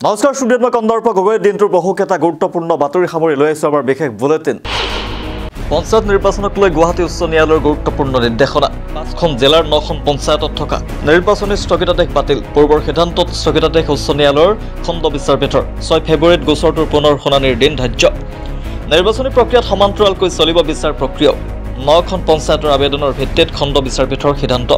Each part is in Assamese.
নমস্কাৰ ষ্টুডিঅ'ত মই কন্দৰ্প গগৈ দিনটোৰ বহুকেইটা গুৰুত্বপূৰ্ণ বাতৰি সামৰি লৈ আহিছোঁ আমাৰ বিশেষ বুলেটিন। পঞ্চায়ত নিৰ্বাচনক লৈ গুৱাহাটী উচ্চ ন্যায়ালয়ৰ গুৰুত্বপূৰ্ণ নিৰ্দেশনা। 5খন জিলাৰ 9খন পঞ্চায়তত থকা নিৰ্বাচনী স্থগিতাদেশ বাতিল। পূৰ্বৰ সিদ্ধান্তত স্থগিতাদেশ উচ্চ ন্যায়ালয়ৰ খণ্ড বিচাৰপীঠৰ 6 ফেব্ৰুৱাৰীত গোচৰটোৰ পুনৰ শুনানিৰ দিন ধাৰ্য। নিৰ্বাচনী প্ৰক্ৰিয়াত সমান্তৰালকৈ চলিব বিচাৰ প্ৰক্ৰিয়াও। 9খন পঞ্চায়তৰ আবেদনৰ ভিত্তিত খণ্ড বিচাৰপীঠৰ সিদ্ধান্ত।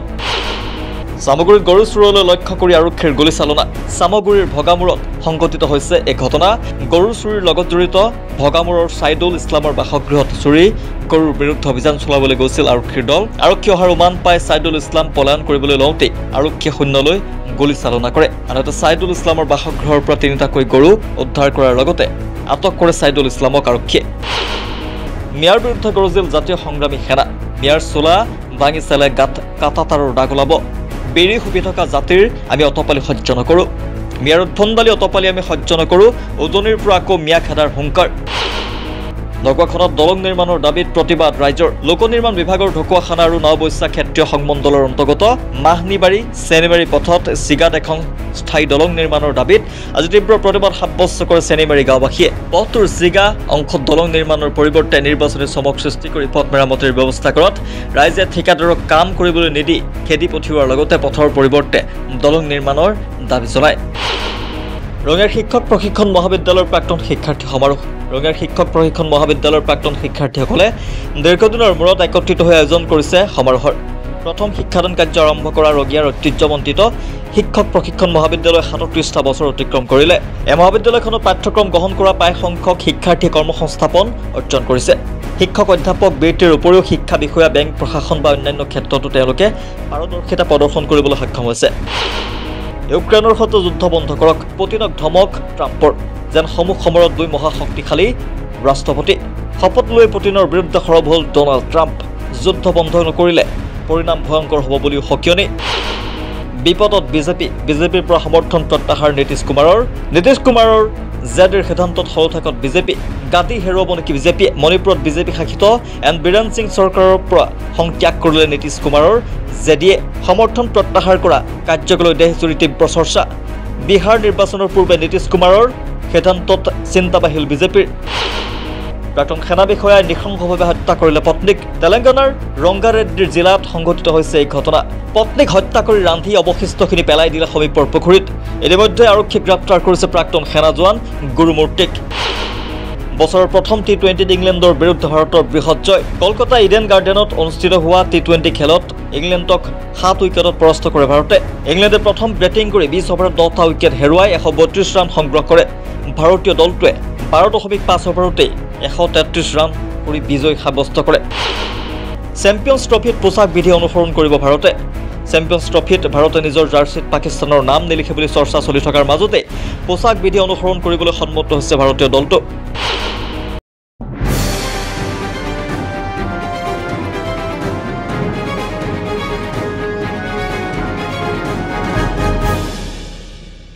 সামগুৰিত গৰু চুৰলৈ লক্ষ্য কৰি আৰক্ষীৰ গুলীচালনা। সামগুৰিৰ ভগামূৰত সংঘটিত হৈছে এই ঘটনা। গৰু চুৰিৰ লগত জড়িত ভগামূৰৰ ছাইদুল ইছলামৰ বাসগৃহত চুৰি গৰুৰ বিৰুদ্ধে অভিযান চলাবলৈ গৈছিল আৰক্ষীৰ দল। আৰক্ষী অহাৰ উমান পাই ছাইদুল ইছলাম পলায়ন কৰিবলৈ লওঁতেই আৰক্ষীয়ে শূন্যলৈ গুলীচালনা কৰে। আনহাতে ছাইদুল ইছলামৰ বাসগৃহৰ পৰা 3টাকৈ গৰু উদ্ধাৰ কৰাৰ লগতে আটক কৰে ছাইদুল ইছলামক আৰক্ষীয়ে। মিয়াৰ বিৰুদ্ধে গৰজিল জাতীয় সংগ্ৰামী সেনা। মিয়াৰ চোলা ভাঙি চেলে গাত কাটাতাৰৰ দাগ ওলাব। বেৰি সুপি থকা জাতিৰ আমি অতপালি সহ্য নকৰোঁ। মিয়াৰ উদ্ভণ্ডালি অতপালি আমি সহ্য নকৰোঁ। উজনিৰ পৰা আকৌ মিয়া খেদাৰ হুংকাৰ। ঢকুৱাখনত দলং নিৰ্মাণৰ দাবীত প্ৰতিবাদ ৰাইজৰ। লোক নিৰ্মাণ বিভাগৰ ঢকুৱাখানা আৰু নৱবৈশ্যা ক্ষেত্ৰীয় সংমণ্ডলৰ অন্তৰ্গত মাহনিবাৰী চেনিমাৰী পথত চিগাত এখন স্থায়ী দলং নিৰ্মাণৰ দাবীত আজি তীব্ৰ প্ৰতিবাদ সাব্যস্ত কৰে চেনিমাৰী গাঁওবাসীয়ে। পথটোৰ চিগা অংশত দলং নিৰ্মাণৰ পৰিৱৰ্তে নিৰ্বাচনী চমক সৃষ্টি কৰি পথ মেৰামতিৰ ব্যৱস্থা কৰাত ৰাইজে ঠিকাদাৰক কাম কৰিবলৈ নিদি খেদি পঠিওৱাৰ লগতে পথৰ পৰিৱৰ্তে দলং নিৰ্মাণৰ দাবী জনায়। ৰঙিয়াৰ শিক্ষক প্ৰশিক্ষণ মহাবিদ্যালয়ৰ প্ৰাক্তন শিক্ষাৰ্থী সমাৰোহ। ৰঙিয়াৰ শিক্ষক প্ৰশিক্ষণ মহাবিদ্যালয়ৰ প্ৰাক্তন শিক্ষাৰ্থীসকলে দীৰ্ঘদিনৰ মূৰত একত্ৰিত হৈ আয়োজন কৰিছে সমাৰোহৰ। প্ৰথম শিক্ষাদান কাৰ্য আৰম্ভ কৰা ৰঙিয়াৰ ঐতিহ্যমণ্ডিত শিক্ষক প্ৰশিক্ষণ মহাবিদ্যালয়ে 37টা বছৰ অতিক্ৰম কৰিলে। এই মহাবিদ্যালয়খনত পাঠ্যক্ৰম গ্ৰহণ কৰা প্ৰায় সংখ্যক শিক্ষাৰ্থীয়ে কৰ্মসংস্থাপন অৰ্জন কৰিছে। শিক্ষক অধ্যাপক বৃত্তিৰ উপৰিও শিক্ষা বিষয়া, বেংক প্ৰশাসন বা অন্যান্য ক্ষেত্ৰতো তেওঁলোকে পাৰদৰ্শিতা প্ৰদৰ্শন কৰিবলৈ সক্ষম হৈছে। ইউক্ৰেইনৰ সৈতে যুদ্ধ বন্ধ কৰক, পুটিনক ধমক ট্ৰাম্পৰ। যেন সমুখ সমৰত দুই মহাশক্তিশালী ৰাষ্ট্ৰপতি। শপত লৈ পুটিনৰ বিৰুদ্ধে সৰব হ'ল ডনাল্ড ট্ৰাম্প। যুদ্ধ বন্ধ নকৰিলে পৰিণাম ভয়ংকৰ হ'ব বুলিও সকিয়নি। বিপদত বিজেপিৰ পৰা সমৰ্থন প্ৰত্যাহাৰ নীতিশ কুমাৰৰ জেডিৰ সিদ্ধান্তত সৰুঠাকত বিজেপি। গাদী হেৰুৱাব নেকি বিজেপিয়ে? মণিপুৰত বিজেপি শাসিত এন বীৰেন সিং চৰকাৰৰ পৰা সংত্যাগ কৰিলে নীতিশ কুমাৰৰ জেডিয়ে। সমৰ্থন প্ৰত্যাহাৰ কৰা কাৰ্যক লৈ দেশজুৰি তীব্ৰ চৰ্চা। বিহাৰ নিৰ্বাচনৰ পূৰ্বে নীতিশ কুমাৰৰ সিদ্ধান্তত চিন্তা বাঢ়িল বিজেপিৰ। প্ৰাক্তন সেনা বিষয়াই নৃশংসভাৱে হত্যা কৰিলে পত্নীক। তেলেংগানাৰ ৰংগাৰেড্ডী জিলাত সংঘটিত হৈছে এই ঘটনা। পত্নীক হত্যা কৰি ৰান্ধি অৱশিষ্টখিনি পেলাই দিলে সমীপৰ পুখুৰীত। ইতিমধ্যে আৰক্ষীয়ে গ্ৰেপ্তাৰ কৰিছে প্ৰাক্তন সেনা জোৱান গুৰুমূৰ্তিক। বছৰৰ প্ৰথম টি20ত ইংলেণ্ডৰ বিৰুদ্ধে ভাৰতৰ বৃহৎ জয়। কলকাতা ইডেন গাৰ্ডেনত অনুষ্ঠিত হোৱা টি20 খেলত ইংলেণ্ডক 7 উইকেটত পৰাস্ত কৰে ভাৰতে। ইংলেণ্ডে প্ৰথম বেটিং কৰি 20 অভাৰত 10টা উইকেট হেৰুৱাই 132 ৰান সংগ্ৰহ কৰে। ভাৰতীয় দলটোৱে 12.5 অভাৰতেই 133 ৰান কৰি বিজয় সাব্যস্ত কৰে। চেম্পিয়নছ ট্ৰফিত পোচাক বিধি অনুসৰণ কৰিব ভাৰতে। চেম্পিয়নছ ট্ৰফিত ভাৰতে নিজৰ জাৰ্চিত পাকিস্তানৰ নাম নিলিখে বুলি চৰ্চা চলি থকাৰ মাজতে পোচাক বিধি অনুসৰণ কৰিবলৈ সন্মত হৈছে ভাৰতীয় দলটো।